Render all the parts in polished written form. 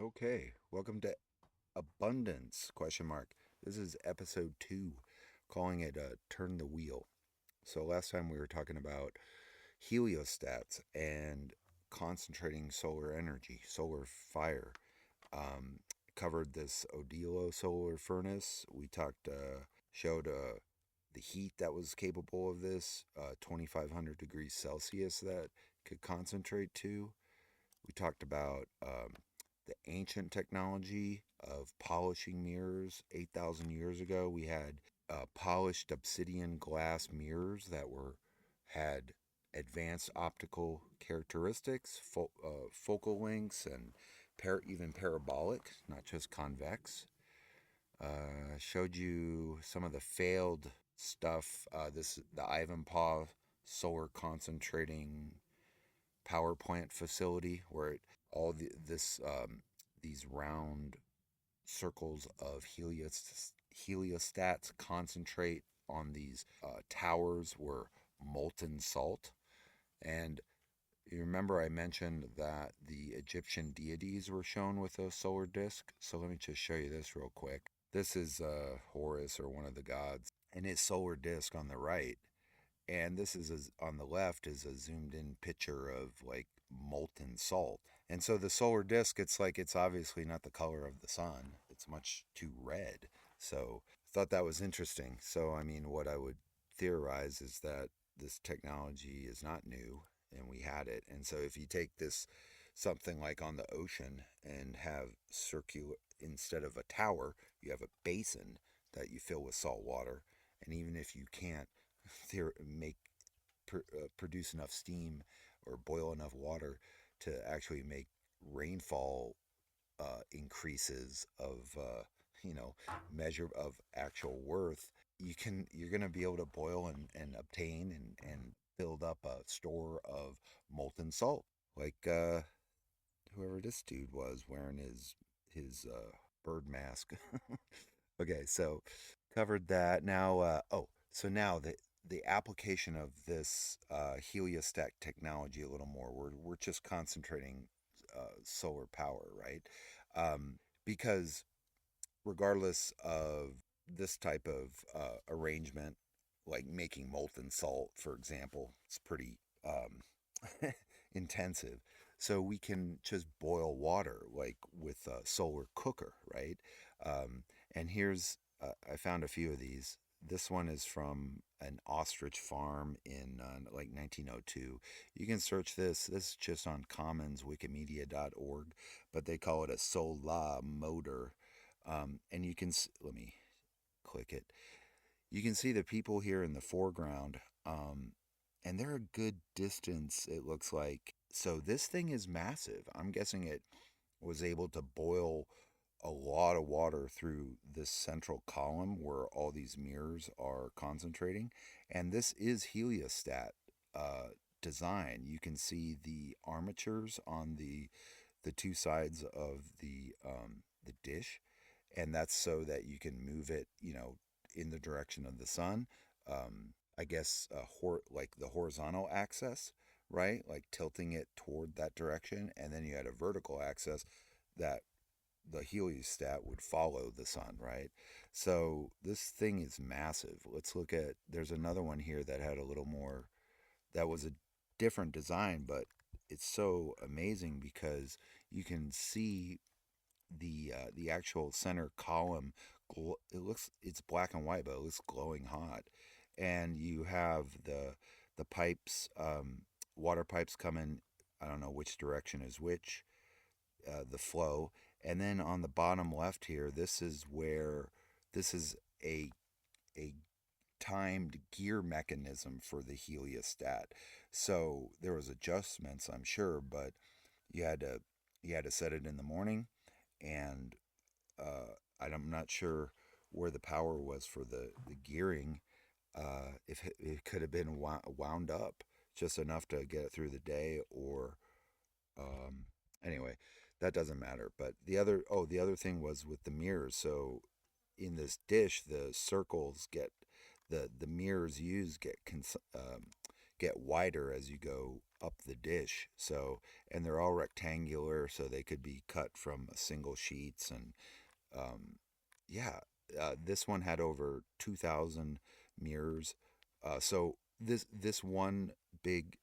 Okay, welcome to Abundance, question mark. This is episode 2, calling it Turn the Wheel. So last time we were talking about heliostats and concentrating solar energy, solar fire. Um, Covered this Odilo solar furnace. We showed the heat that was capable of this, 2,500 degrees Celsius that could concentrate to. We talked about the ancient technology of polishing mirrors. 8,000 years ago, we had polished obsidian glass mirrors that had advanced optical characteristics, focal lengths, and even parabolic, not just convex. Showed you some of the failed stuff. The Ivanpah solar concentrating power plant facility where all these round circles of heliostats concentrate on these towers were molten salt. And you remember I mentioned that the Egyptian deities were shown with a solar disk. So let me just show you this real quick. This is Horus, or one of the gods, and his solar disk on the right, and on the left is a zoomed in picture of like molten salt. And so the solar disk, it's obviously not the color of the sun. It's much too red. So I thought that was interesting. So I mean, what I would theorize is that this technology is not new and we had it. And so if you take this something like on the ocean and have circular, instead of a tower, you have a basin that you fill with salt water. And even if you can't make produce enough steam or boil enough water to actually make rainfall increases of measure of actual worth, you're going to be able to boil and obtain and build up a store of molten salt, like whoever this dude was wearing his bird mask. Okay, so covered that. Now, so now the application of this heliostat technology a little more. We're just concentrating solar power, right? Because regardless of this type of arrangement, like making molten salt, for example, it's pretty intensive. So we can just boil water like with a solar cooker, right? And I found a few of these. This one is from an ostrich farm in like 1902. You can search this. This is just on commonswikimedia.org, but they call it a solar motor. And let me click it. You can see the people here in the foreground, and they're a good distance, it looks like. So this thing is massive. I'm guessing it was able to boil a lot of water through this central column where all these mirrors are concentrating. And this is heliostat design. You can see the armatures on the two sides of the dish, and that's so that you can move it, in the direction of the sun. I guess like the horizontal axis, right? Like tilting it toward that direction, and then you had a vertical axis that the heliostat would follow the sun, right? So this thing is massive. There's another one here that had a little more, that was a different design, but it's so amazing because you can see the actual center column. It's black and white, but it looks glowing hot. And you have the pipes, water pipes coming. I don't know which direction is which, the flow. And then on the bottom left here, this is a timed gear mechanism for the heliostat. So there was adjustments, I'm sure, but you had to you had to set it in the morning, and I'm not sure where the power was for the gearing. If it could have been wound up just enough to get it through the day, or um, anyway, that doesn't matter. But the other thing was with the mirrors. So in this dish, the circles get the mirrors used get wider as you go up the dish. So, and they're all rectangular, so they could be cut from single sheets. And um, yeah, this one had over 2,000 mirrors. So this one big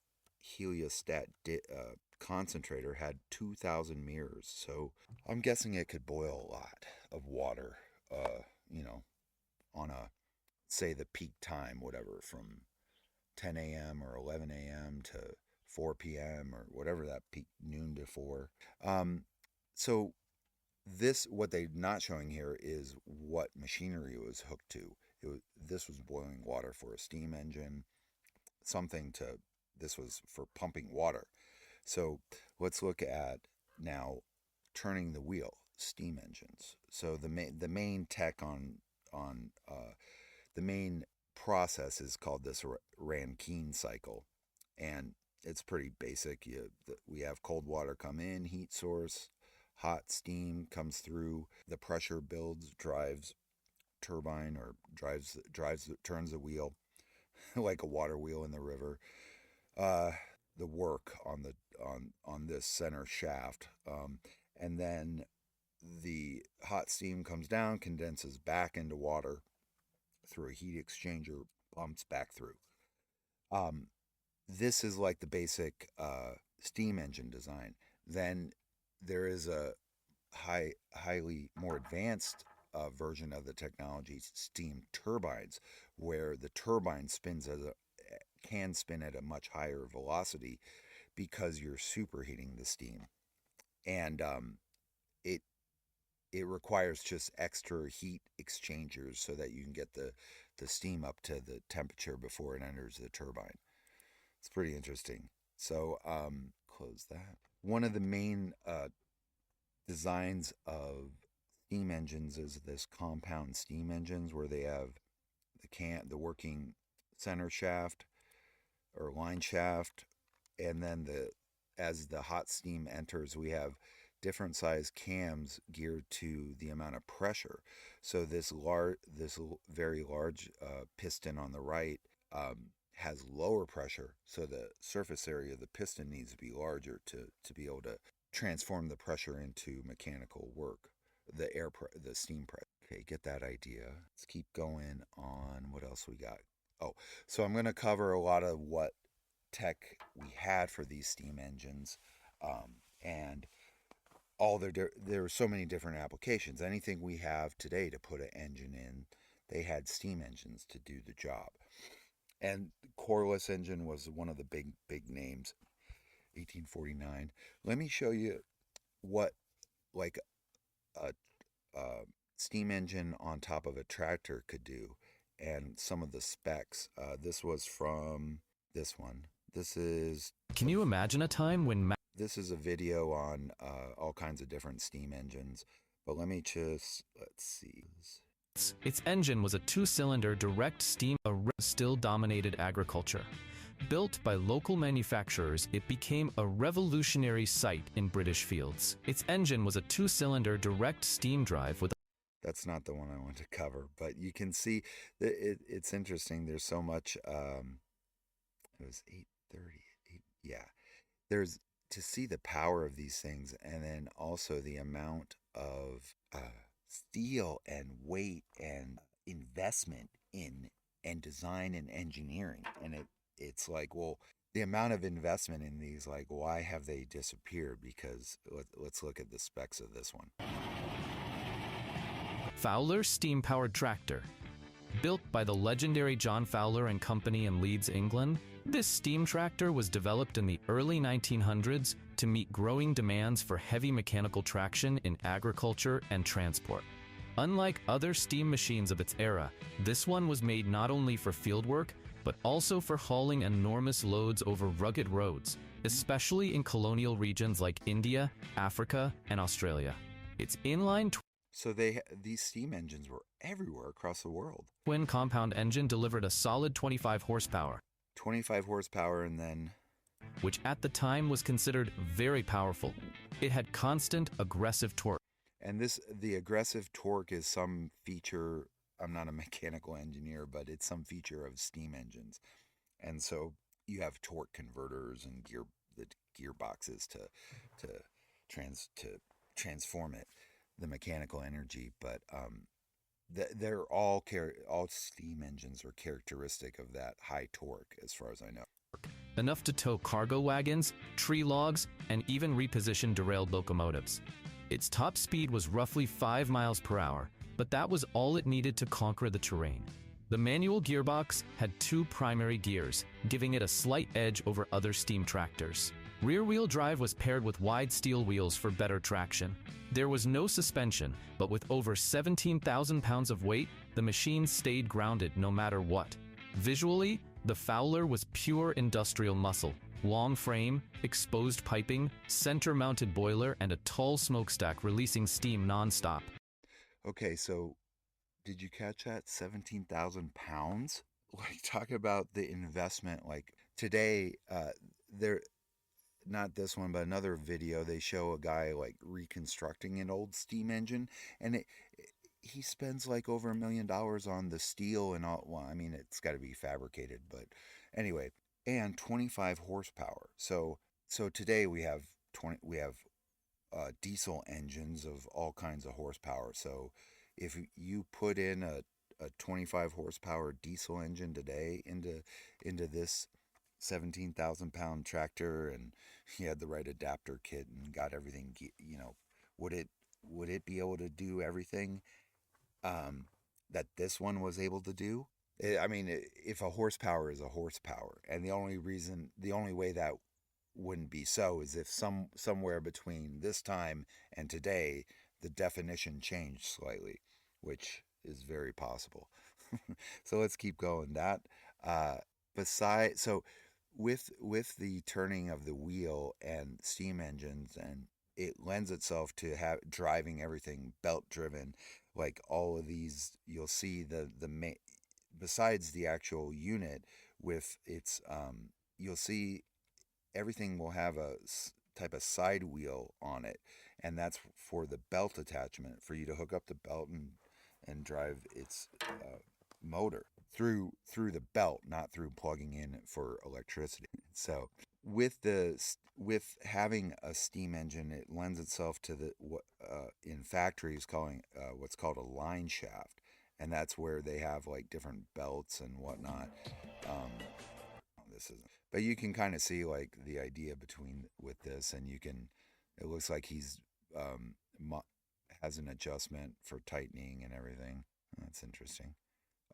heliostat concentrator had 2,000 mirrors. So I'm guessing it could boil a lot of water. You know, on a, say, the peak time, whatever, from 10 a.m. or 11 a.m. to 4 p.m. or whatever that peak, noon to 4. Um, so this, what they're not showing here is what machinery it was hooked to. This was boiling water for a steam engine, something to, this was for pumping water. So let's look at now turning the wheel, steam engines. So the main tech on the main process is called this Rankine cycle, and it's pretty basic. We have cold water come in, heat source, hot steam comes through, the pressure builds, drives turbine, or turns the wheel like a water wheel in the river. Uh, the work on this center shaft, and then the hot steam comes down, condenses back into water through a heat exchanger, pumps back through. Um, this is like the basic steam engine design. Then there is a highly more advanced version of the technology, steam turbines, where the turbine can spin at a much higher velocity because you're superheating the steam, and it it requires just extra heat exchangers so that you can get the steam up to the temperature before it enters the turbine. It's pretty interesting. So close that. One of the main designs of steam engines is this compound steam engines, where they have the working center shaft or line shaft, and then as the hot steam enters, we have different size cams geared to the amount of pressure. So this very large piston on the right has lower pressure, so the surface area of the piston needs to be larger to be able to transform the pressure into mechanical work, the steam pressure. Okay, get that idea. Let's keep going on. What else we got? Oh, so I'm going to cover a lot of what tech we had for these steam engines, and all there were so many different applications. Anything we have today to put an engine in, they had steam engines to do the job. And Corliss engine was one of the big names, 1849. Let me show you what, like, a, a steam engine on top of a tractor could do, and some of the specs. This was from this one. This is. Can you imagine a time when This is a video on all kinds of different steam engines, but let's see. its engine was a two-cylinder direct steam, still dominated agriculture. Built by local manufacturers, it became a revolutionary sight in British fields. Its engine was a two-cylinder direct steam drive with. That's not the one I want to cover, but you can see that it's interesting. There's so much. It was 8:30. Yeah, there's to see the power of these things, and then also the amount of steel and weight and investment in and design and engineering. And it's like, well, the amount of investment in these, like, why have they disappeared? Because let's look at the specs of this one. Fowler steam-powered tractor. Built by the legendary John Fowler and Company in Leeds, England, this steam tractor was developed in the early 1900s to meet growing demands for heavy mechanical traction in agriculture and transport. Unlike other steam machines of its era, this one was made not only for fieldwork, but also for hauling enormous loads over rugged roads, especially in colonial regions like India, Africa, and Australia. Its inline So these steam engines were everywhere across the world. twin compound engine delivered a solid 25 horsepower. 25 horsepower, and then, which at the time was considered very powerful. It had constant aggressive torque. And the aggressive torque is some feature. I'm not a mechanical engineer, but it's some feature of steam engines. And so you have torque converters and the gearboxes to to transform it, the mechanical energy. But they're all steam engines are characteristic of that high torque, as far as I know. enough to tow cargo wagons, tree logs, and even reposition derailed locomotives. Its top speed was roughly 5 miles per hour, but that was all it needed to conquer the terrain. The manual gearbox had 2 primary gears, giving it a slight edge over other steam tractors. Rear-wheel drive was paired with wide steel wheels for better traction. There was no suspension, but with over 17,000 pounds of weight, the machine stayed grounded no matter what. Visually, the Fowler was pure industrial muscle. Long frame, exposed piping, center-mounted boiler, and a tall smokestack releasing steam non-stop. Okay, so did you catch that? 17,000 pounds? Like, talk about the investment. Like, today, there, not this one, but another video, they show a guy like reconstructing an old steam engine, and he spends like over $1 million on the steel and all. Well, I mean, it's got to be fabricated, but anyway, and 25 horsepower. So today we have diesel engines of all kinds of horsepower. So if you put in a 25 horsepower diesel engine today into this 17,000 pound tractor, and he had the right adapter kit and got everything, would it be able to do everything that this one was able to do? I mean, if a horsepower is a horsepower, and the only way that wouldn't be so is if somewhere between this time and today the definition changed slightly, which is very possible. So let's keep going. That beside so with the turning of the wheel and steam engines, and it lends itself to driving everything belt driven, like all of these. You'll see besides the actual unit with its you'll see everything will have a type of side wheel on it, and that's for the belt attachment, for you to hook up the belt and drive its motor through the belt, not through plugging in for electricity. So with having a steam engine, it lends itself to the what in factories calling what's called a line shaft, and that's where they have like different belts and whatnot. Um, this isn't, but you can kind of see like the idea with this, and it looks like he's um, has an adjustment for tightening and everything. That's interesting.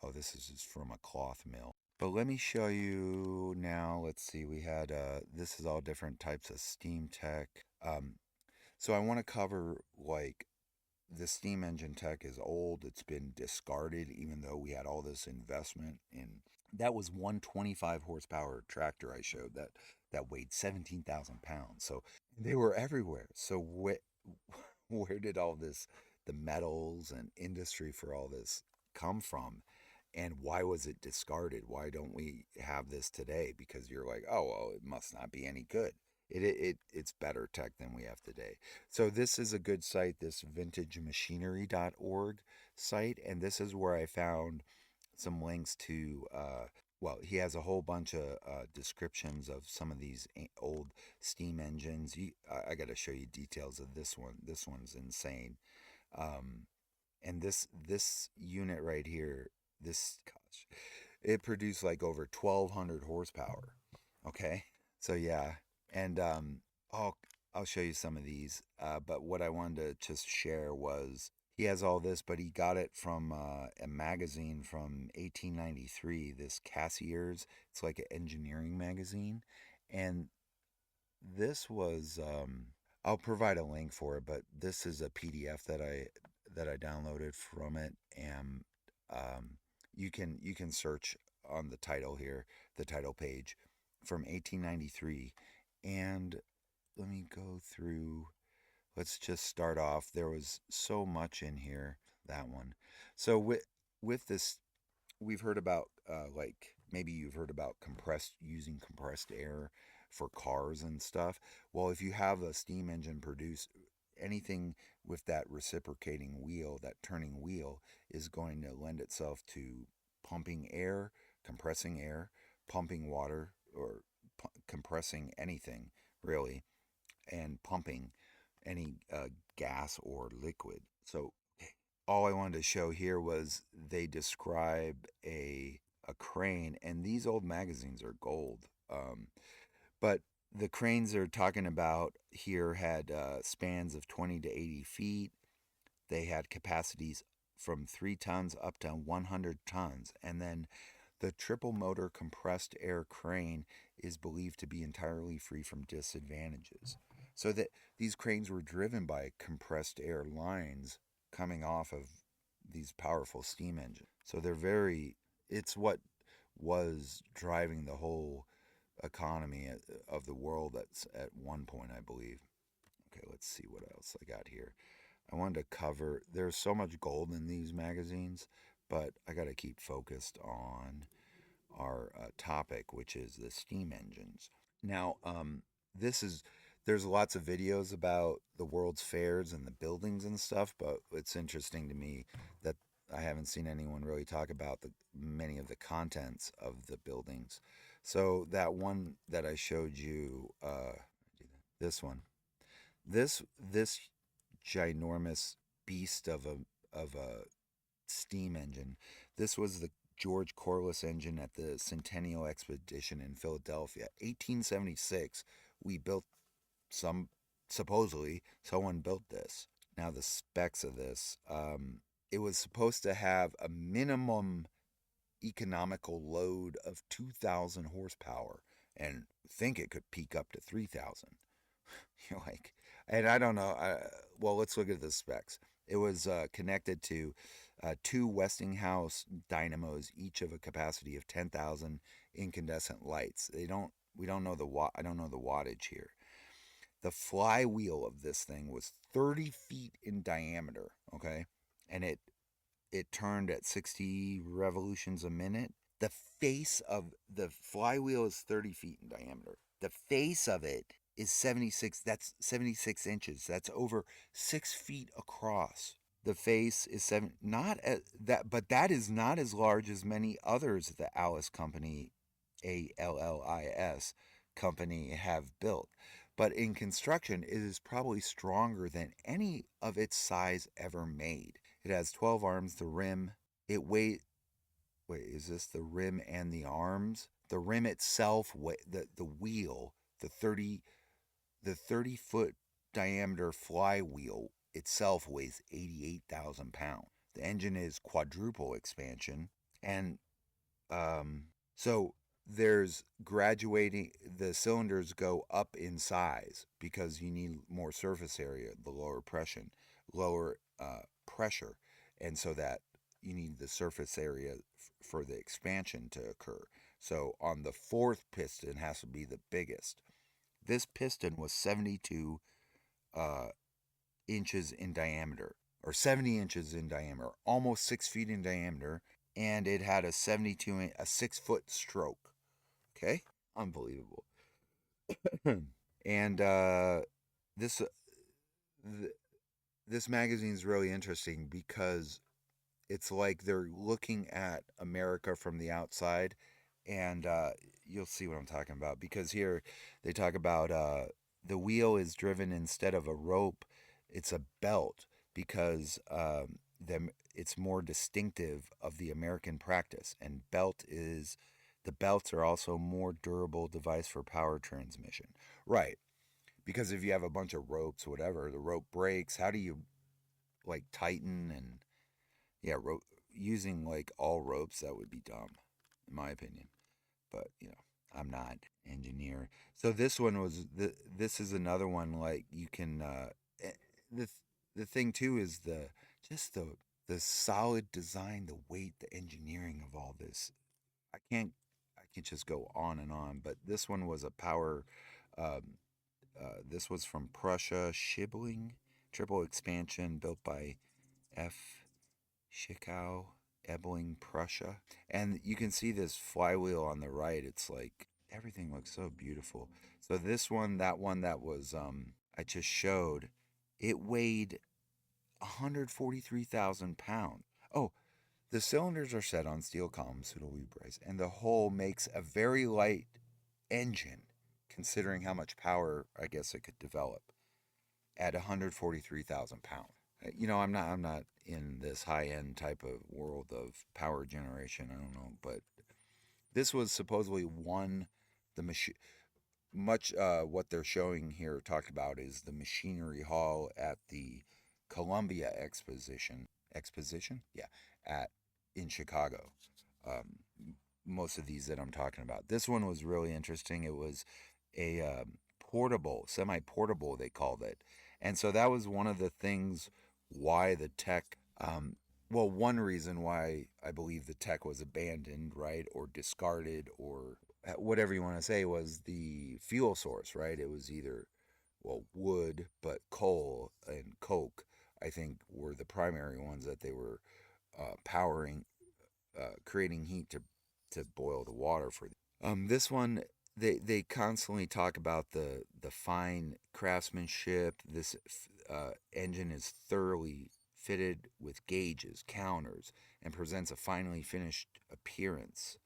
Oh, this is just from a cloth mill. But let me show you now. Let's see. We had this is all different types of steam tech. So I want to cover like the steam engine tech is old. It's been discarded, even though we had all this investment in. That was 125 horsepower tractor I showed that weighed 17,000 pounds. So they were everywhere. So where did all this, the metals and industry for all this come from? And why was it discarded? Why don't we have this today? Because you're like, oh, well, it must not be any good. It's better tech than we have today. So this is a good site, this vintagemachinery.org site, and this is where I found some links to well, he has a whole bunch of descriptions of some of these old steam engines. I got to show you details of this one. This one's insane. And this unit right here, gosh, it produced like over 1,200 horsepower. Okay, so yeah, and I'll show you some of these. But what I wanted to just share was he has all this, but he got it from a magazine from 1893. This Cassier's. It's like an engineering magazine, and this was. I'll provide a link for it, but this is a PDF that I downloaded from it, and you can search on the title here, the title page, from 1893, and let me go through. Let's just start off. There was so much in here. That one. So with this, we've heard about like maybe you've heard about using compressed air for cars and stuff. Well, if you have a steam engine produce anything with that reciprocating wheel, that turning wheel, is going to lend itself to pumping air, compressing air, pumping water, or compressing anything really, and pumping any gas or liquid. So all I wanted to show here was they describe a crane, and these old magazines are gold. But the cranes they're talking about here had spans of 20 to 80 feet. They had capacities from 3 tons up to 100 tons. And then the triple motor compressed air crane is believed to be entirely free from disadvantages. So that these cranes were driven by compressed air lines coming off of these powerful steam engines. So they're very, it's what was driving the whole economy of the world at one point, I believe. Okay, let's see what else I got here. I wanted to cover, there's so much gold in these magazines, but I got to keep focused on our topic, which is the steam engines. Now, this is, there's lots of videos about the world's fairs and the buildings and stuff, but it's interesting to me that I haven't seen anyone really talk about many of the contents of the buildings. So that one that I showed you, this one, this ginormous beast of a steam engine. This was the George Corliss engine at the Centennial Expedition in Philadelphia, 1876. We built some. Supposedly, someone built this. Now the specs of this. It was supposed to have a minimum economical load of 2,000 horsepower, and think it could peak up to 3,000. You're like, and I don't know. Well, let's look at the specs. It was connected to two Westinghouse dynamos, each of a capacity of 10,000 incandescent lights. We don't know the watt. I don't know the wattage here. The flywheel of this thing was 30 feet in diameter. Okay, and it turned at 60 revolutions a minute. The face of the flywheel is 30 feet in diameter. The face of it is 76. That's 76 inches. That's over 6 feet across. The face is not that, but that is not as large as many others the Alice Company, ALLIS company, have built. But in construction, it is probably stronger than any of its size ever made. It has 12 arms. The rim, it weighs. Wait, is this the rim and the arms? The rim itself, the wheel, the 30-foot diameter flywheel itself weighs 88,000 pounds. The engine is quadruple expansion, and so there's graduating. The cylinders go up in size because you need more surface area, the lower pressure, and so that you need the surface area for the expansion to occur. So on the fourth piston has to be the biggest. This piston was 72 inches in diameter, or 70 inches in diameter, almost 6 feet in diameter, and it had a 6-foot stroke. Okay, unbelievable. And this this magazine is really interesting because it's like they're looking at America from the outside, and you'll see what I'm talking about, because here they talk about the wheel is driven instead of a rope, it's a belt, because it's more distinctive of the American practice, and the belts are also more durable device for power transmission. Right, because if you have a bunch of ropes, whatever, the rope breaks, how do you like tighten? And yeah, using like all ropes, that would be dumb, in my opinion. But I'm not engineer. So this one was this is another one, like you can the the thing too is just the solid design, the weight, the engineering of all this. I can't I can just go on and on, but this one was a power. Um, this was from Prussia, Schibling, triple expansion, built by F. Schickau, Ebling, Prussia. And you can see this flywheel on the right. It's like everything looks so beautiful. So this one, that was I just showed, it weighed 143,000 pounds. Oh, the cylinders are set on steel columns, suitably braced, and the whole makes a very light engine, considering how much power I guess it could develop at 143,000 pounds. I'm not in this high end type of world of power generation. I don't know, but this was supposedly one the machine. Much what they're showing here talked about is the machinery hall at the Columbia Exposition, yeah, at in Chicago. Um, Most of these that I'm talking about. This one was really interesting. It was a portable, semi-portable, they called it, and so that was one of the things why the tech. Well, one reason why I believe the tech was abandoned, right, or discarded, or whatever you want to say, was the fuel source, right? It was either, well, wood, but coal and coke, I think, were the primary ones that they were powering, creating heat to boil the water for. This one, they constantly talk about the fine craftsmanship. This engine is thoroughly fitted with gauges, counters, and presents a finely finished appearance.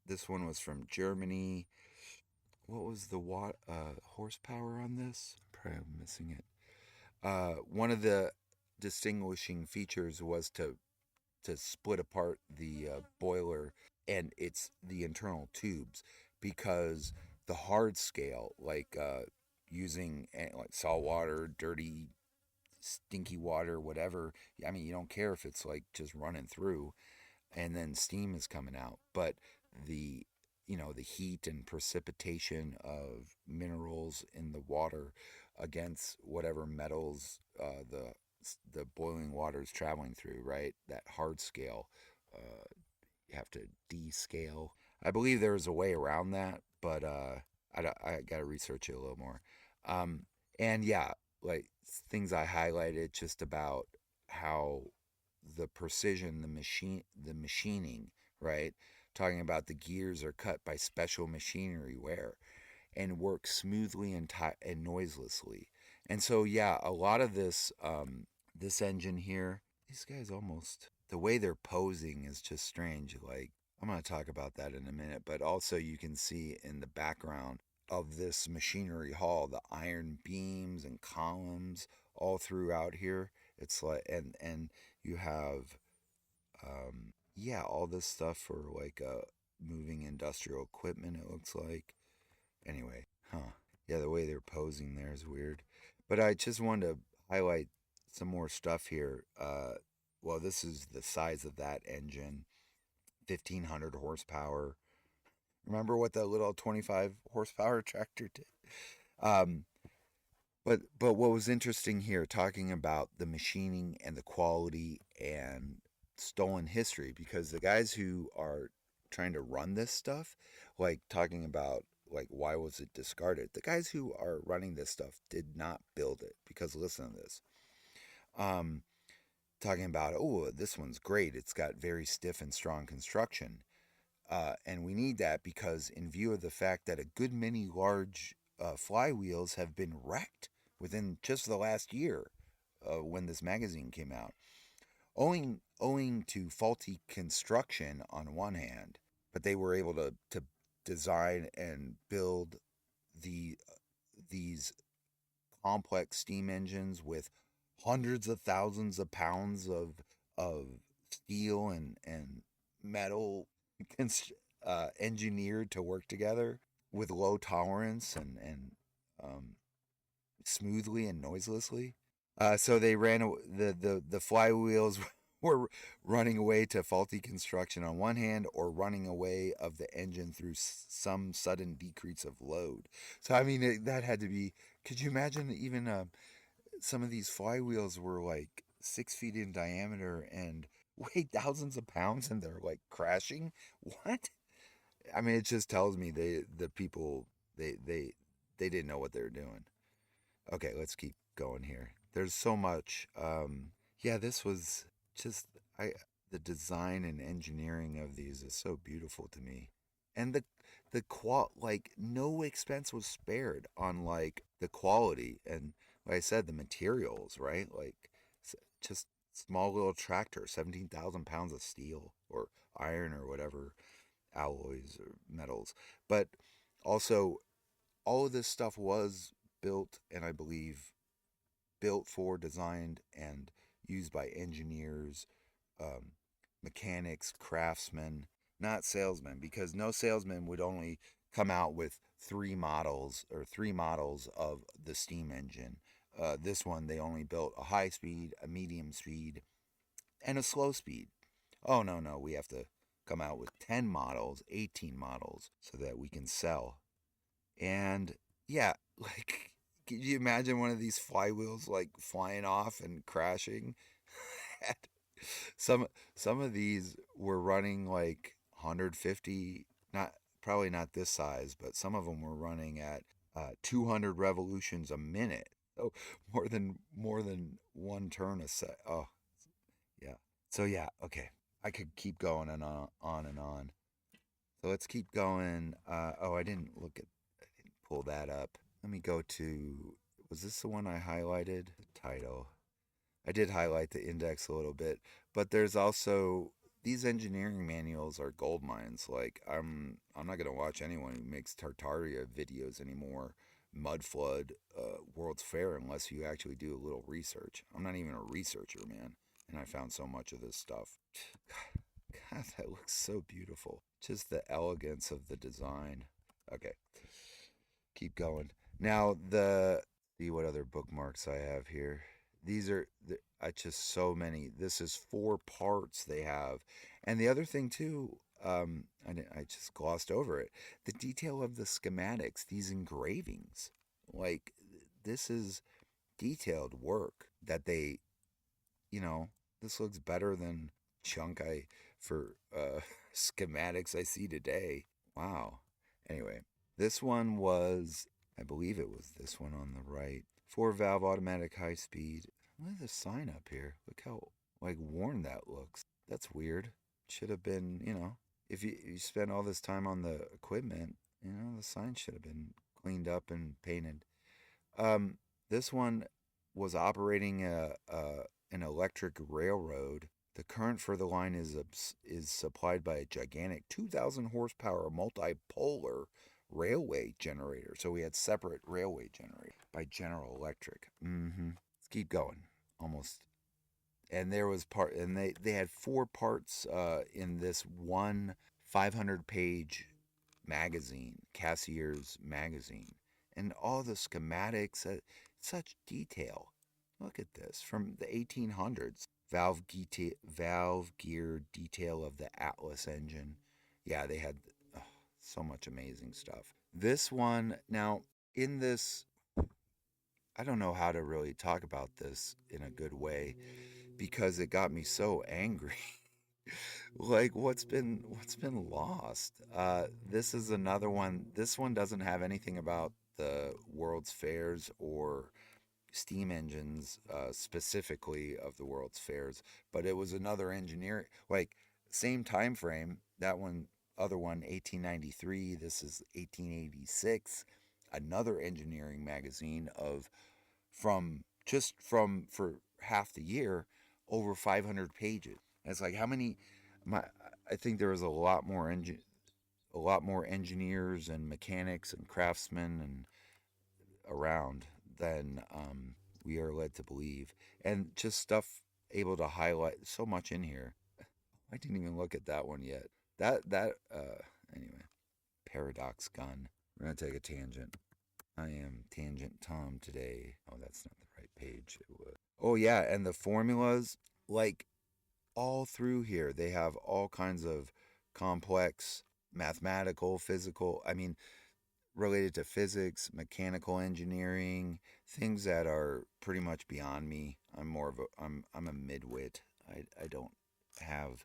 This one was from Germany. What was the horsepower on this? Probably missing it. One of the distinguishing features was to split apart the boiler and it's the internal tubes, because the hard scale, like using like salt water, dirty, stinky water, whatever. I mean, you don't care if it's like just running through and then steam is coming out, but the the heat and precipitation of minerals in the water against whatever metals the boiling water is traveling through, right? That hard scale, you have to descale. I believe there is a way around that, but I got to research it a little more. Um, and yeah, like things I highlighted just about how the precision, the machining, right? Talking about the gears are cut by special machinery wear and work smoothly and noiselessly. And so, yeah, a lot of this engine here, these guys almost, the way they're posing is just strange. Like, I'm going to talk about that in a minute, but also you can see in the background of this machinery hall the iron beams and columns all throughout here. It's like, and you have, yeah, all this stuff for like moving industrial equipment, it looks like. Anyway, huh. Yeah, the way they're posing there is weird. But I just wanted to highlight some more stuff here. Well, this is the size of that engine, 1,500 horsepower. Remember what the little 25 horsepower tractor did? Um, but what was interesting here, talking about the machining and the quality and stolen history, because the guys who are trying to run this stuff, like talking about like why was it discarded? The guys who are running this stuff did not build it, because listen to this. Um, Talking about, oh, this one's great. It's got very stiff and strong construction. And we need that because, in view of the fact that a good many large flywheels have been wrecked within just the last year when this magazine came out, owing to faulty construction on one hand, but they were able to design and build these complex steam engines with hundreds of thousands of pounds of steel and metal engineered to work together with low tolerance and um, smoothly and noiselessly. So they ran the flywheels were running away to faulty construction on one hand, or running away of the engine through some sudden decrease of load. So I mean that had to be. Could you imagine even some of these flywheels were like 6 feet in diameter and weighed thousands of pounds, and they're like crashing? What? I mean, it just tells me the people they they they didn't know what they were doing. Okay, let's keep going here. There's so much. Yeah, this was just I the design and engineering of these is so beautiful to me, and like no expense was spared on like the quality and like I said the materials, right? Like just small little tractor, 17,000 pounds of steel or iron or whatever, alloys or metals. But also, all of this stuff was built, and I believe built for, designed, and used by engineers, um, mechanics, craftsmen, not salesmen, because no salesman would only come out with three models of the steam engine. This one, they only built a high speed, a medium speed, and a slow speed. Oh, no, no, we have to come out with 10 models, 18 models, so that we can sell. And yeah, like, can you imagine one of these flywheels like flying off and crashing? some some of these were running like 150, not probably not this size, but some of them were running at 200 revolutions a minute. So more than one turn a set. Oh, yeah. So yeah, okay. I could keep going and on and on. So let's keep going. Oh, I didn't pull that up. Let me go to, was this the one I highlighted? The title. I did highlight the index a little bit, but there's also these engineering manuals are gold mines. Like I'm not gonna watch anyone who makes Tartaria videos anymore, mud flood, World's Fair, unless you actually do a little research. I'm not even a researcher, man, and I found so much of this stuff. God, that looks so beautiful. Just the elegance of the design. Okay, keep going. Now the see what other bookmarks I have here. These are I just so many. This is 4 parts they have, and the other thing too. I just glossed over it. The detail of the schematics, these engravings, like this is detailed work that they, you know, this looks better than chunk I for schematics I see today. Wow. Anyway, this one was, I believe it was this one on the right. 4 valve automatic high speed. Look at the sign up here. Look how like worn that looks. That's weird. Should have been, if you spend all this time on the equipment, the sign should have been cleaned up and painted. Um, this one was operating an electric railroad. The current for the line is supplied by a gigantic 2,000 horsepower multipolar railway generator. So we had separate railway generator by General Electric. Let's keep going. Almost. And there was and they had 4 parts in this one 500-page magazine, Cassier's magazine, and all the schematics, such detail. Look at this from the 1800s. Valve gear detail of the Atlas engine. Yeah, they had so much amazing stuff. This one, now in this, I don't know how to really talk about this in a good way because it got me so angry. Like what's been lost. This is another one. This one doesn't have anything about the World's Fairs or steam engines, specifically of the World's Fairs, but it was another engineer, like same time frame. That one, other one, 1893. This is 1886. Another engineering magazine of from for half the year, over 500 pages. And it's like how many? My I think there was a lot more engineers and mechanics and craftsmen and around than we are led to believe, and just stuff able to highlight so much in here. I didn't even look at that one yet. Anyway, paradox gun. We're gonna take a tangent. I am Tangent Tom today. Oh, that's not the right page. It was. Oh yeah, and the formulas, like all through here, they have all kinds of complex mathematical, physical. I mean, related to physics, mechanical engineering, things that are pretty much beyond me. I'm a midwit. I don't have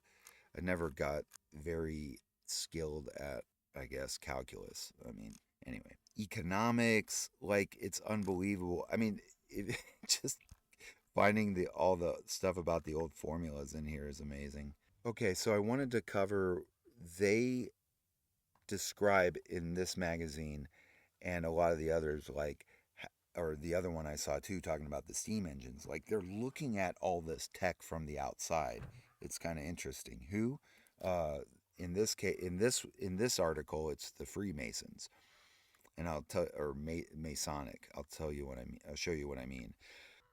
I never got very skilled at, I guess, calculus. I mean, anyway, economics, like it's unbelievable. I mean, just finding the all the stuff about the old formulas in here is amazing. Okay, so I wanted to cover, they describe in this magazine and a lot of the others, like, or the other one I saw too, talking about the steam engines, like they're looking at all this tech from the outside. It's kind of interesting. Who? in this case, in this article, it's the Freemasons, and I'll tell or Masonic. I'll tell you what I mean. I'll show you what I mean.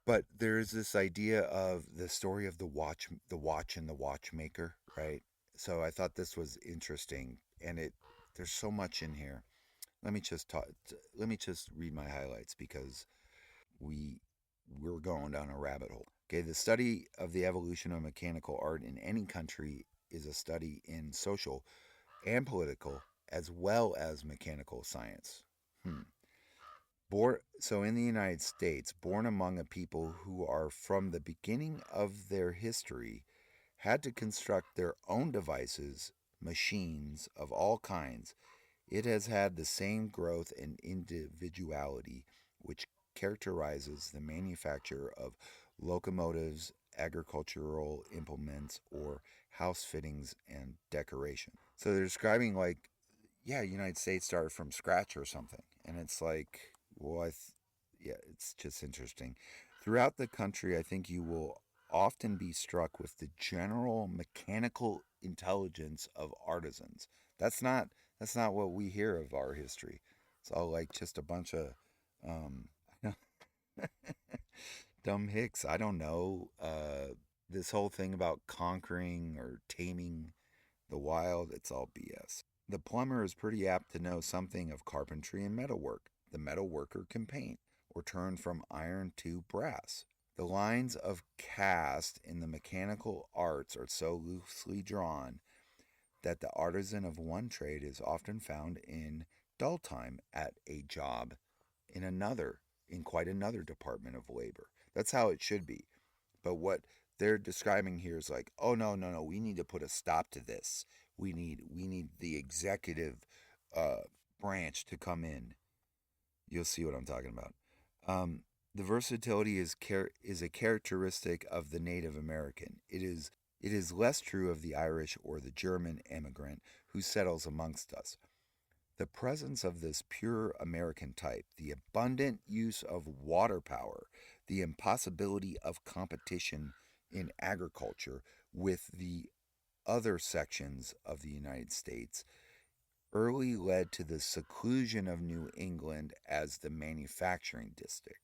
But there's this idea of the story of the watch and the watchmaker, right? So I thought this was interesting, and it there's so much in here. Let me just talk. Let me just read my highlights because we we're going down a rabbit hole. Okay, the study of the evolution of mechanical art in any country is a study in social and political as well as mechanical science. Hmm. So in the United States, born among a people who are from the beginning of their history had to construct their own devices, machines of all kinds, it has had the same growth and individuality which characterizes the manufacture of locomotives, agricultural implements, or house fittings and decoration. So they're describing like, yeah, United States started from scratch or something, and it's like, well, yeah, it's just interesting. Throughout the country, I think you will often be struck with the general mechanical intelligence of artisans. That's not that's not what we hear of our history. It's all like just a bunch of um, dumb hicks. I don't know. This whole thing about conquering or taming the wild, it's all BS. The plumber is pretty apt to know something of carpentry and metalwork. The metalworker can paint or turn from iron to brass. The lines of cast in the mechanical arts are so loosely drawn that the artisan of one trade is often found in dull time at a job in another, in quite another department of labor. That's how it should be. But what they're describing here is like, oh no, no, no, we need to put a stop to this. We need the executive uh, branch to come in. You'll see what I'm talking about. The versatility is a characteristic of the Native American. It is less true of the Irish or the German immigrant who settles amongst us. The presence of this pure American type, the abundant use of water power, the impossibility of competition in agriculture with the other sections of the United States, early led to the seclusion of New England as the manufacturing district.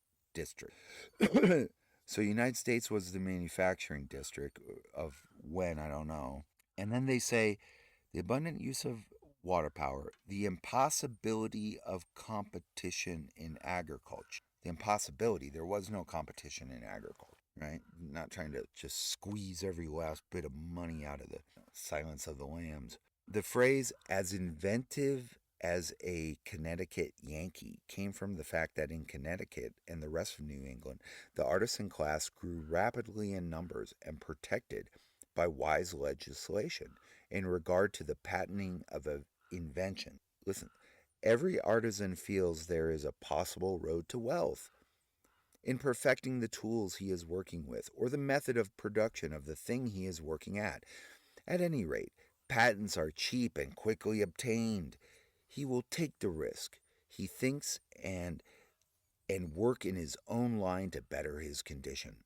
So United States was the manufacturing district of when, I don't know. And then they say the abundant use of water power, the impossibility of competition in agriculture. The impossibility, there was no competition in agriculture, right? Not trying to just squeeze every last bit of money out of the Silence of the Lambs. The phrase as inventive as a Connecticut Yankee came from the fact that in Connecticut and the rest of New England, the artisan class grew rapidly in numbers and protected by wise legislation in regard to the patenting of an invention. Listen, every artisan feels there is a possible road to wealth in perfecting the tools he is working with or the method of production of the thing he is working at. At any rate, patents are cheap and quickly obtained. He will take the risk. He thinks and work in his own line to better his condition.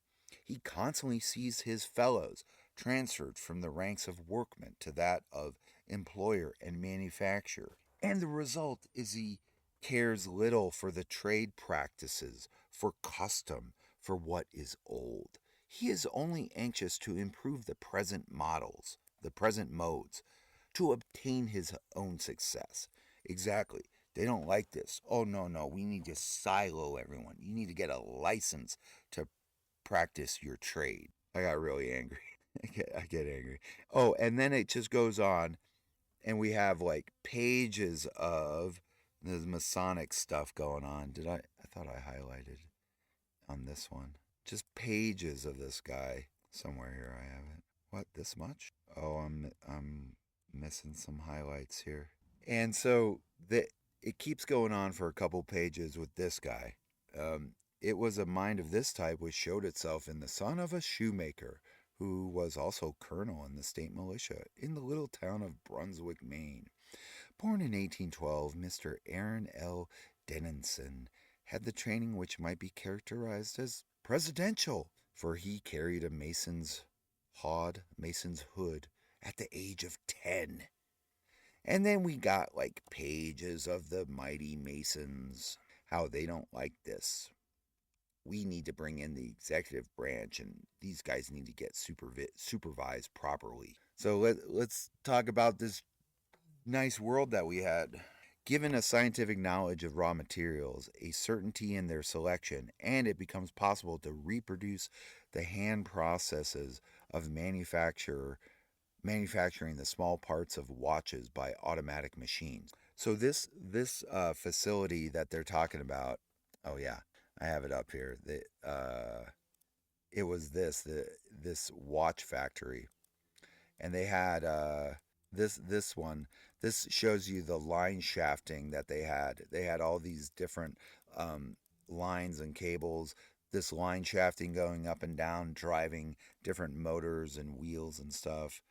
He constantly sees his fellows transferred from the ranks of workmen to that of employer and manufacturer. And the result is he cares little for the trade practices, for custom, for what is old. He is only anxious to improve the present models, the present modes, to obtain his own success. Exactly. They don't like this. Oh, no, no, we need to silo everyone. You need to get a license to practice your trade. I got really angry. I get angry. Oh, and then it just goes on, and we have like pages of the Masonic stuff going on. I thought I highlighted on this one. Just pages of this guy. Somewhere here I have it. What, this much? Oh, I'm missing some highlights here. And so it keeps going on for a couple pages with this guy. It was a mind of this type which showed itself in the son of a shoemaker, who was also colonel in the state militia in the little town of Brunswick, Maine. Born in 1812, Mr. Aaron L. Dennison had the training which might be characterized as presidential, for he carried a mason's hood at the age of 10. And then we got like pages of the mighty Masons, how they don't like this. We need to bring in the executive branch, and these guys need to get supervised properly. So let's talk about this nice world that we had. Given a scientific knowledge of raw materials, a certainty in their selection, and it becomes possible to reproduce the hand processes of manufacturing the small parts of watches by automatic machines. So this facility that they're talking about, oh yeah, I have it up here. It was this watch factory, and they had this one. This shows you the line shafting that they had. They had all these different um, lines and cables. This line shafting going up and down, driving different motors and wheels and stuff.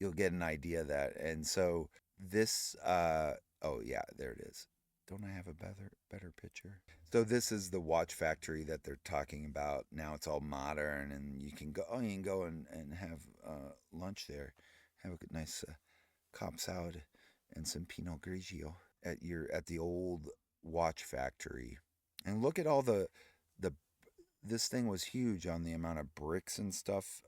You'll get an idea of that. And so this, oh yeah, there it is. Don't I have a better picture? So this is the watch factory that they're talking about. Now it's all modern, and you can go. Oh, you can go and have lunch there. Have a good, nice Cobb salad and some Pinot Grigio at the old watch factory. And look at all the this thing was huge on the amount of bricks and stuff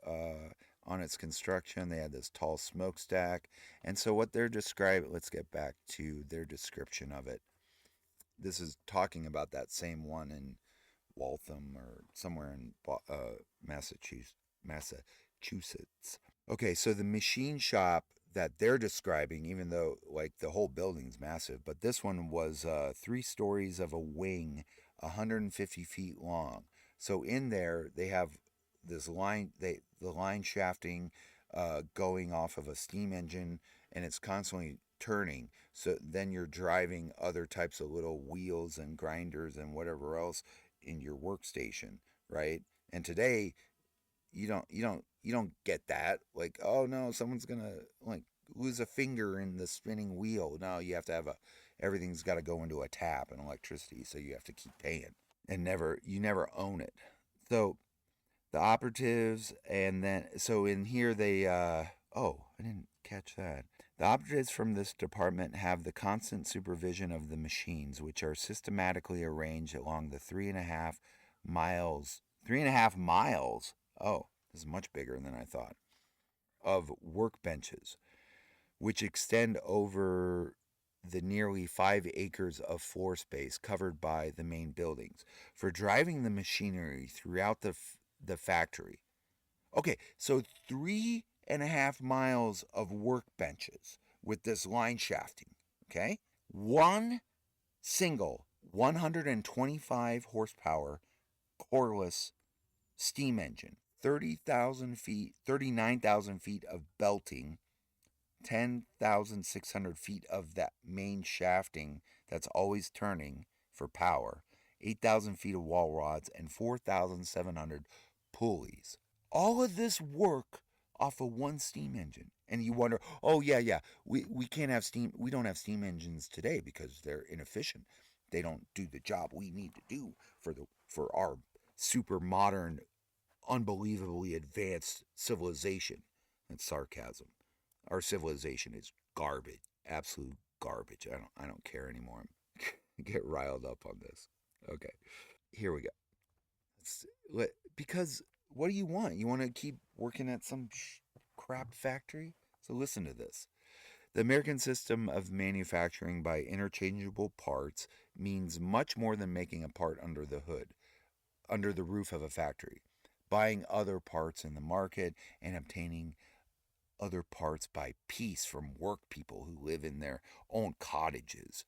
on its construction. They had this tall smokestack. And so what they're describing, let's get back to their description of it. This is talking about that same one in Waltham or somewhere in Massachusetts. Okay, so the machine shop that they're describing, even though like the whole building's massive, but this one was 3 stories of a wing, 150 feet long. So in there they have this line, the line shafting going off of a steam engine, and it's constantly turning. So then you're driving other types of little wheels and grinders and whatever else in your workstation, right? And today you don't get that. Like, oh no, someone's gonna like lose a finger in the spinning wheel. No, you have to have everything's got to go into a tap and electricity, so you have to keep paying, and you never own it. So the operatives, and then so in here they oh, I didn't catch that. The operatives from this department have the constant supervision of the machines, which are systematically arranged along the 3.5 miles. 3.5 miles. Oh, this is much bigger than I thought. Of workbenches, which extend over the nearly 5 acres of floor space covered by the main buildings for driving the machinery throughout the factory. Okay, so 3.5 miles of workbenches with this line shafting. Okay, one single 125 horsepower coreless steam engine, 30,000 feet, 39,000 feet of belting, 10,600 feet of that main shafting that's always turning for power, 8,000 feet of wall rods, and 4,700 pulleys. All of this work off of one steam engine. And you wonder, oh yeah, we can't have steam, we don't have steam engines today because they're inefficient. They don't do the job we need to do for our super modern, unbelievably advanced civilization. That's sarcasm. Our civilization is garbage, absolute garbage. I don't care anymore. I get riled up on this. Okay, here we go. Because what do you want? You want to keep working at some crap factory? So listen to this. The American system of manufacturing by interchangeable parts means much more than making a part under the hood, under the roof of a factory, buying other parts in the market, and obtaining other parts by piece from work people who live in their own cottages,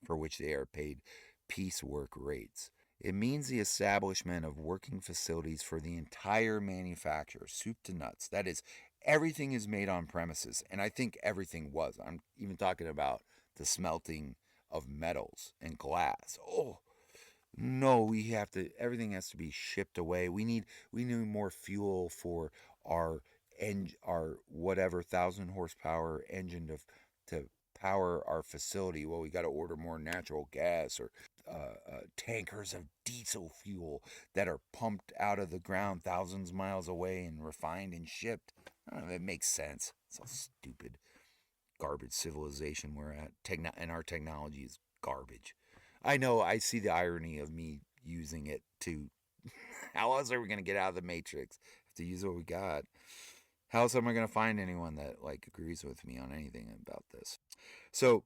for which they are paid piecework rates. It means the establishment of working facilities for the entire manufacture, soup to nuts. That is, everything is made on premises, and I think everything was. I'm even talking about the smelting of metals and glass. Oh, no, everything has to be shipped away. We need more fuel for our our whatever 1,000 horsepower engine to power our facility. Well, we got to order more natural gas or tankers of diesel fuel that are pumped out of the ground thousands of miles away and refined and shipped. I don't know if it makes sense. It's all stupid. garbage civilization we're at. And our technology is garbage. I know, I see the irony of me using it to. How else are we going to get out of the matrix? Have to use what we got. How else am I going to find anyone that like agrees with me on anything about this? So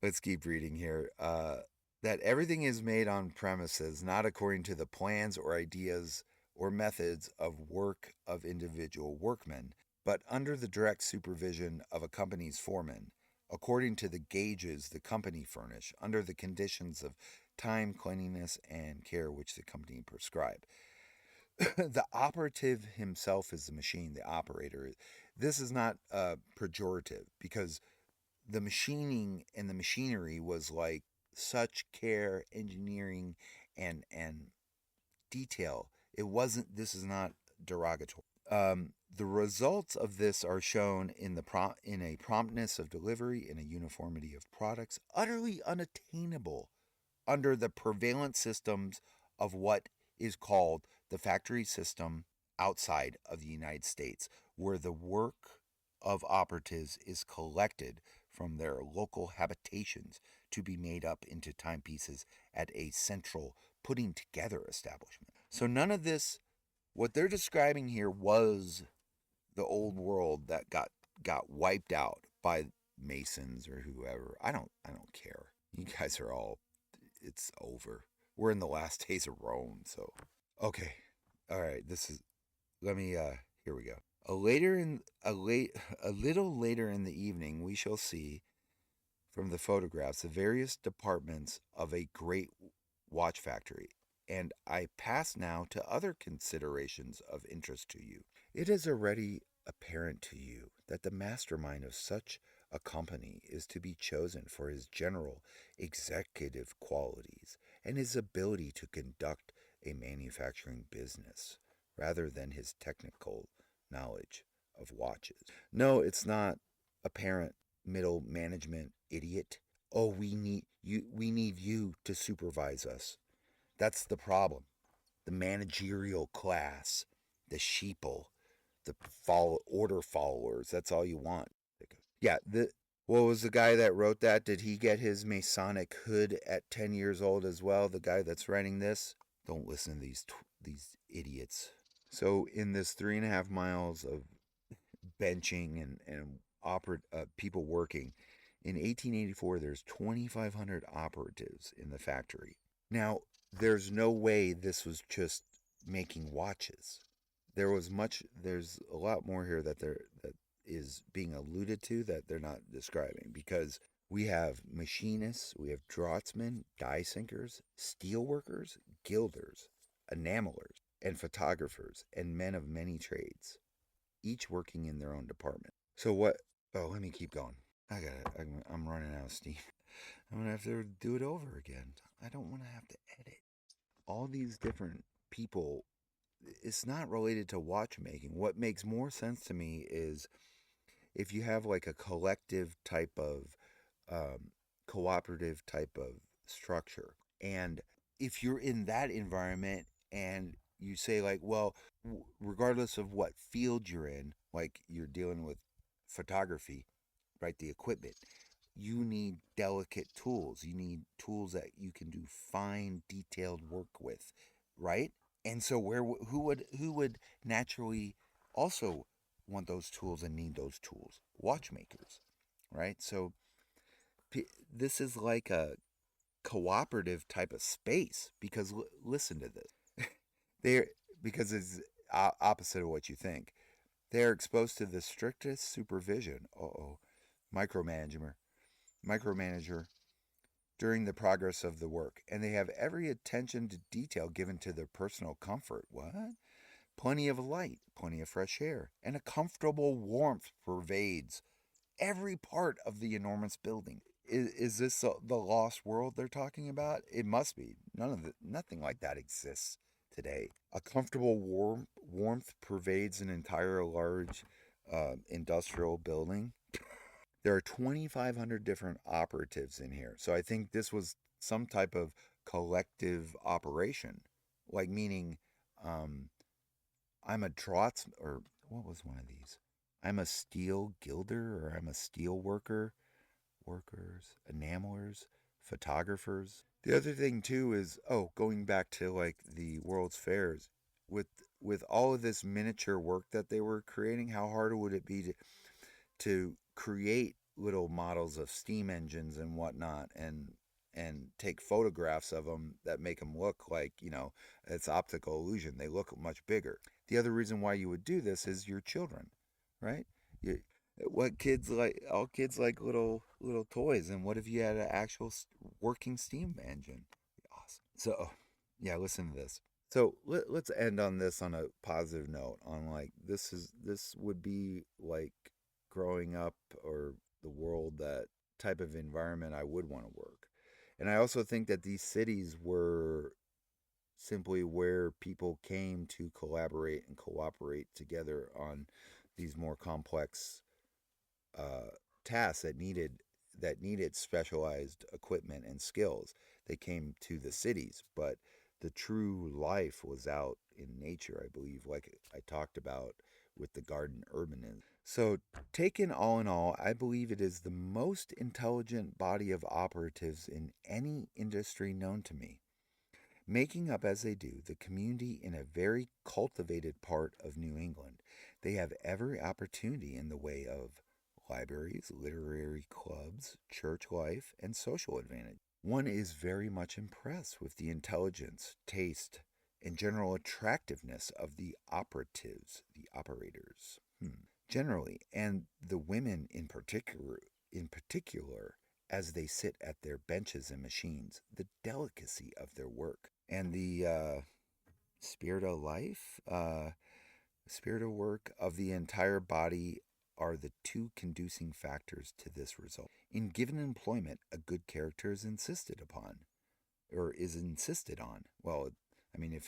let's keep reading here. That everything is made on premises, not according to the plans or ideas or methods of work of individual workmen, but under the direct supervision of a company's foreman, according to the gauges the company furnish, under the conditions of time, cleanliness, and care which the company prescribe. The operative himself is the machine, the operator. This is not pejorative, because the machining and the machinery was like such care, engineering, and detail. It wasn't. This is not derogatory. The results of this are shown in in a promptness of delivery, in a uniformity of products, utterly unattainable under the prevalent systems of what is called the factory system outside of the United States, where the work of operatives is collected from their local habitations to be made up into timepieces at a central putting together establishment. So none of this, what they're describing here, was the old world that got wiped out by Masons or whoever. I don't care. You guys are all, it's over. We're in the last days of Rome, so okay. All right, this is, let me here we go. A little later in the evening we shall see from the photographs the various departments of a great watch factory, and I pass now to other considerations of interest to you. It is already apparent to you that the mastermind of such a company is to be chosen for his general executive qualities and his ability to conduct a manufacturing business rather than his technical knowledge of watches. No, it's not apparent, middle management idiot. Oh, we need you to supervise us. That's the problem. The managerial class, the sheeple, the order followers, that's all you want. Yeah, what was the guy that wrote that? Did he get his Masonic hood at 10 years old as well? The guy that's writing this? Don't listen to these idiots. So in this 3.5 miles of benching and people working, in 1884 there's 2,500 operatives in the factory. Now, there's no way this was just making watches. There's a lot more here that is being alluded to that they're not describing, because we have machinists, we have draughtsmen, die sinkers, steel workers, gilders, enamelers, and photographers, and men of many trades, each working in their own department. So what? Oh, let me keep going. I'm running out of steam. I'm gonna have to do it over again. I don't want to have to edit all these different people. It's not related to watchmaking. What makes more sense to me is if you have like a collective type of cooperative type of structure, and if you're in that environment and you say like, well, regardless of what field you're in, like you're dealing with photography, right, the equipment, you need delicate tools. You need tools that you can do fine, detailed work with, right? And so who would naturally also want those tools and need those tools? Watchmakers, right? So this is like a cooperative type of space, because listen to this. They're Because it's opposite of what you think. They're exposed to the strictest supervision. Micromanager during the progress of the work, and they have every attention to detail given to their personal comfort. What? Plenty of light, plenty of fresh air, and a comfortable warmth pervades every part of the enormous building. Is this the lost world they're talking about? It must be. Nothing like that exists today. A comfortable warmth pervades an entire large industrial building. There are 2,500 different operatives in here. So I think this was some type of collective operation. Like, meaning, I'm a draughtsman, or what was one of these? I'm a steel gilder or I'm a steel worker, workers, enamelers, photographers. The other thing too is, oh, going back to like the World's Fairs, with with all of this miniature work that they were creating, how hard would it be to create little models of steam engines and whatnot, and take photographs of them that make them look like, it's optical illusion. They look much bigger. The other reason why you would do this is your children, right? You, what kids like? All kids like little toys. And what if you had an actual working steam engine? Awesome. So, yeah, listen to this. So let's end on this on a positive note. On like this would be like growing up, or the world, that type of environment I would want to work. And I also think that these cities were simply where people came to collaborate and cooperate together on these more complex uh, tasks that needed specialized equipment and skills. They came to the cities, but the true life was out in nature, I believe, like I talked about with the garden urbanism. So, taken all in all, I believe it is the most intelligent body of operatives in any industry known to me, making up as they do the community in a very cultivated part of New England. They have every opportunity in the way of libraries, literary clubs, church life, and social advantage. One is very much impressed with the intelligence, taste, and general attractiveness of the operatives, the operators. Generally, and the women in particular, as they sit at their benches and machines, the delicacy of their work, and the spirit of life, spirit of work of the entire body are the two conducing factors to this result. In given employment, a good character is insisted upon, or is insisted on. Well, I mean, if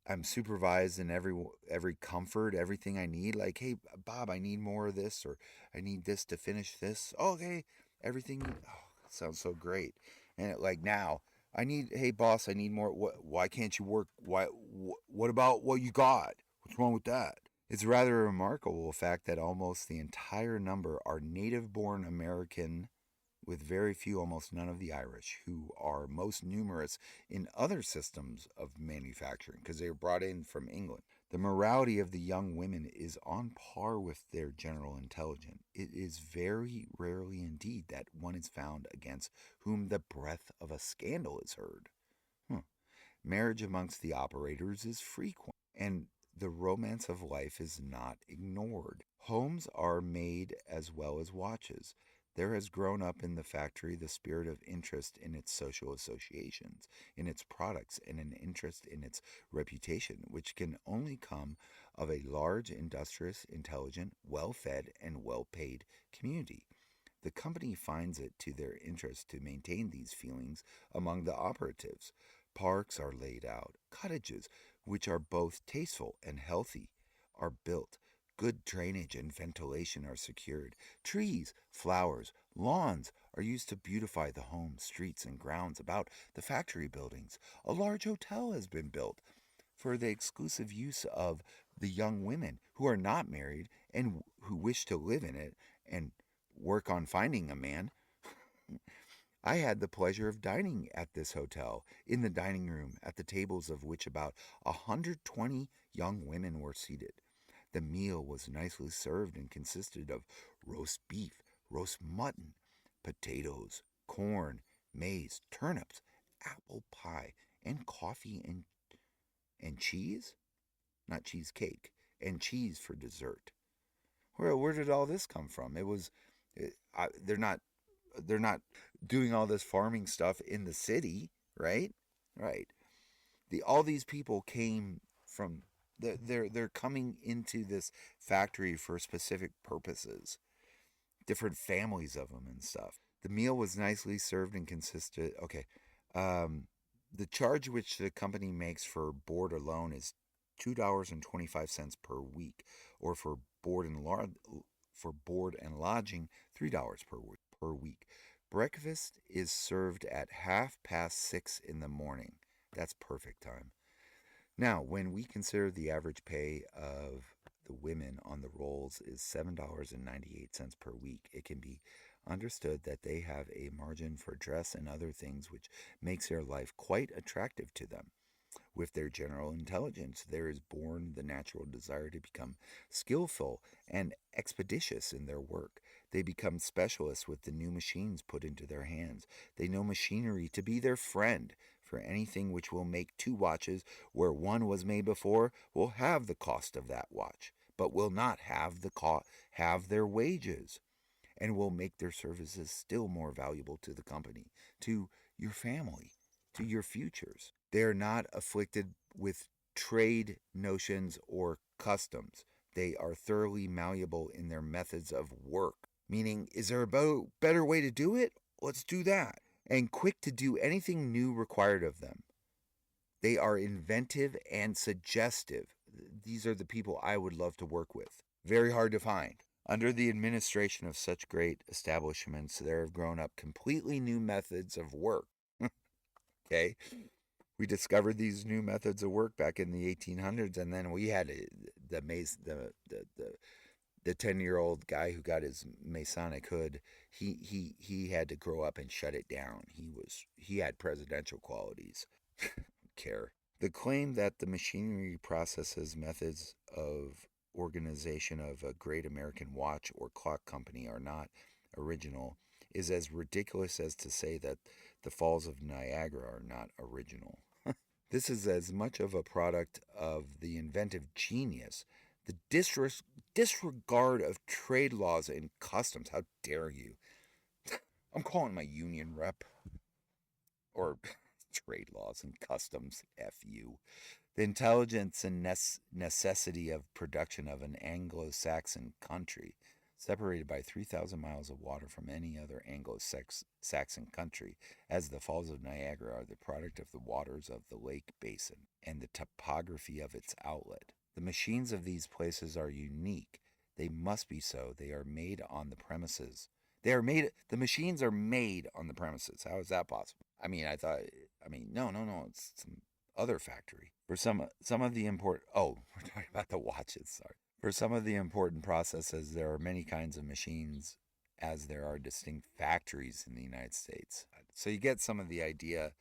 I'm supervised in every comfort, everything I need. Like, hey, Bob, I need more of this, or I need this to finish this. Okay, everything. Oh, sounds so great. And like now, hey, boss, I need more. Why can't you work? What about what you got? What's wrong with that? It's rather a remarkable fact that almost the entire number are native-born American, with very few, almost none of the Irish, who are most numerous in other systems of manufacturing because they were brought in from England. The morality of the young women is on par with their general intelligence. It is very rarely indeed that one is found against whom the breath of a scandal is heard. Marriage amongst the operators is frequent, and the romance of life is not ignored. Homes are made as well as watches. There has grown up in the factory the spirit of interest in its social associations, in its products, and an interest in its reputation, which can only come of a large, industrious, intelligent, well fed, and well paid community. The company finds it to their interest to maintain these feelings among the operatives. Parks are laid out, cottages, which are both tasteful and healthy, are built. Good drainage and ventilation are secured. Trees, flowers, lawns are used to beautify the homes, streets, and grounds about the factory buildings. A large hotel has been built for the exclusive use of the young women who are not married and who wish to live in it and work on finding a man. I had the pleasure of dining at this hotel, in the dining room, at the tables of which about 120 young women were seated. The meal was nicely served and consisted of roast beef, roast mutton, potatoes, corn, maize, turnips, apple pie, and coffee and cheese? Not cheesecake, and cheese for dessert. Where did all this come from? They're not doing all this farming stuff in the city, right? Right. All these people came from they're coming into this factory for specific purposes, different families of them and stuff. The meal was nicely served and consisted. Okay, the charge which the company makes for board alone is $2.25 per week, or for board and lodging $3 per week. Breakfast is served at 6:30 in the morning. That's perfect time. Now, when we consider the average pay of the women on the rolls is $7.98 per week. It can be understood that they have a margin for dress and other things which makes their life quite attractive to them. With their general intelligence, there is born the natural desire to become skillful and expeditious in their work. They become specialists with the new machines put into their hands. They know machinery to be their friend, for anything which will make two watches where one was made before will have the cost of that watch, but will not have have their wages, and will make their services still more valuable to the company, to your family, to your futures. They are not afflicted with trade notions or customs. They are thoroughly malleable in their methods of work. Meaning, is there a better way to do it? Let's do that. And quick to do anything new required of them. They are inventive and suggestive. These are the people I would love to work with. Very hard to find. Under the administration of such great establishments, there have grown up completely new methods of work. Okay? We discovered these new methods of work back in the 1800s, and then we had the 10-year-old guy who got his Masonic hood. He had to grow up and shut it down. He had presidential qualities. Care. The claim that the machinery processes methods of organization of a great American watch or clock company are not original is as ridiculous as to say that the Falls of Niagara are not original. This is as much of a product of the inventive genius, the disregard of trade laws and customs. How dare you? I'm calling my union rep. Or trade laws and customs, F you. The intelligence and necessity of production of an Anglo-Saxon country, separated by 3,000 miles of water from any other Anglo-Saxon country, as the Falls of Niagara are the product of the waters of the lake basin and the topography of its outlet. The machines of these places are unique. They must be so. They are made on the premises. The machines are made on the premises. How is that possible? No, it's some other factory. For some of the we're talking about the watches, sorry. For some of the important processes, there are many kinds of machines as there are distinct factories in the United States. So you get some of the idea.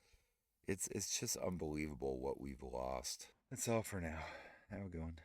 It's just unbelievable what we've lost. That's all for now. Have a good one.